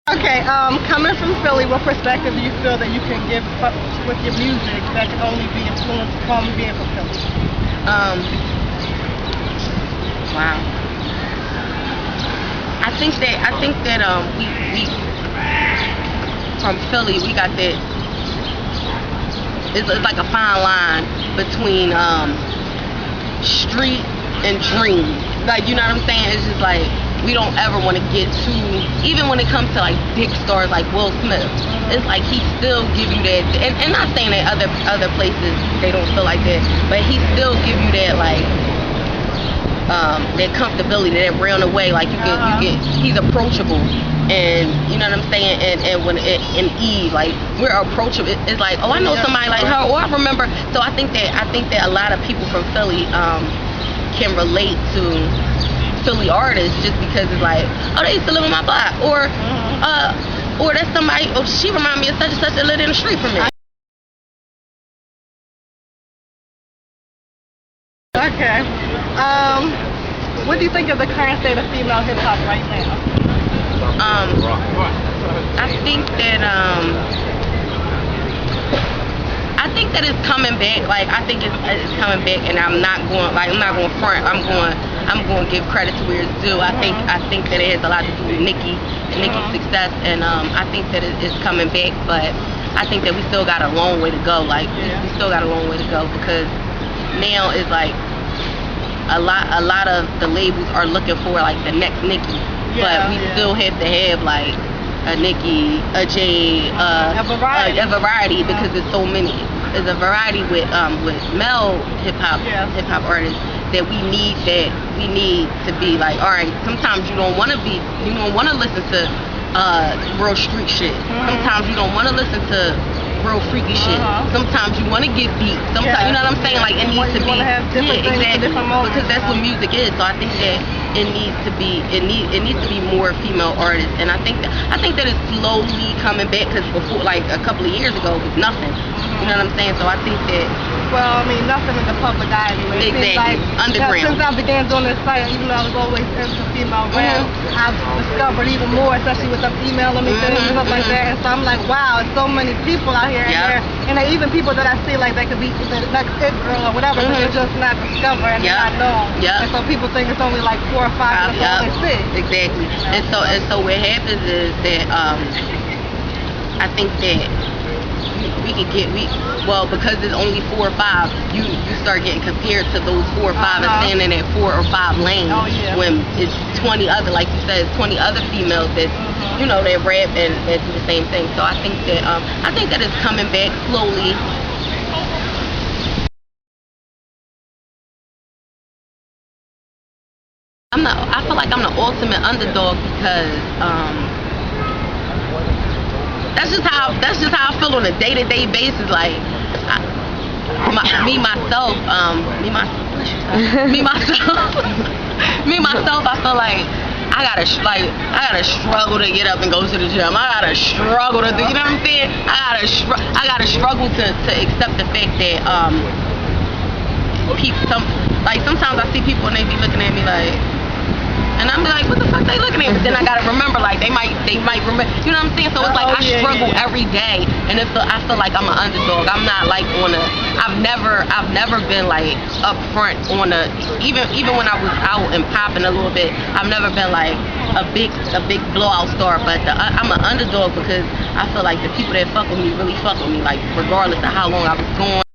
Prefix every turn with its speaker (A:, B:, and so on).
A: Okay, coming from Philly, what perspective do you feel that you can give with your music that can only be influenced from being from Philly?
B: Wow. I think that we from Philly, we got that. It's like a fine line between street and dream. Like, you know what I'm saying? It's just like we don't ever want to get too, even when it comes to like big stars like Will Smith. It's like he still give you that, and not saying that other places they don't feel like that, but he still give you that like that comfortability, that round away, like you get he's approachable, and you know what I'm saying, and when in Eve, like we're approachable. It's like, oh, I know somebody like her, or I remember. So I think that a lot of people from Philly can relate to Philly artists just because it's like, oh, they used to live on my block, or that's somebody, oh, she remind me of such and such that lived in the street from me.
A: Okay. What do you think of the current state of female hip hop right now?
B: I think that it's coming back. Like, I think it's coming back, and I'm not going front. I'm going to give credit to where it's due. I think that it has a lot to do with Nicki's success, and I think that it's coming back. But I think that we still got a long way to go. Like, we still got a long way to go, because now it's like a lot of the labels are looking for like the next Nicki, but we still have to have like a Nicki, a Jade, a variety, because there's so many. There's a variety with male hip hop artists that we need to be like, all right, sometimes you don't want to listen to real street shit. Sometimes you don't want to listen to real freaky shit. Sometimes you want to get beat. Sometimes, you know what I'm saying? Like, it needs to be, exactly, because that's what music is. So I think that it needs to be more female artists, and I think that it's slowly coming back, because before, like a couple of years ago, it was nothing. You know what I'm saying? So I think that,
A: well, I mean, nothing in the public eye anyway.
B: Exactly.
A: Like,
B: underground.
A: Since I began doing this site, even though I was always into female rap, I've discovered even more, especially with them emailing me things and stuff like that. And so I'm like, wow, there's so many people out here, and there even people that I see like they could be the next it girl or whatever, but they're just not discovered and not known. And so people think it's only like 4 or 5 and that's all they see.
B: Exactly. And so what happens is that I think that because it's only 4 or 5, you start getting compared to those 4 or 5 and standing at 4 or 5 lanes, when it's 20 other, like you said, 20 other females that you know, they rap and do the same thing. So I think that it's coming back slowly. I feel like I'm the ultimate underdog, because that's just how I feel on a day-to-day basis. Like, me myself, I feel like I gotta struggle to get up and go to the gym. I gotta struggle to do, you know what I'm saying? I gotta struggle to accept the fact that sometimes I see people and they be looking at me like, and I'm like, what the fuck they looking at? But then I gotta remember, like, they might remember, you know what I'm saying? So it's like I struggle every day, and I feel like I'm an underdog. I'm not like I've never been like up front even when I was out and popping a little bit. I've never been like a big blowout star, but I'm an underdog because I feel like the people that fuck with me really fuck with me, like regardless of how long I was gone.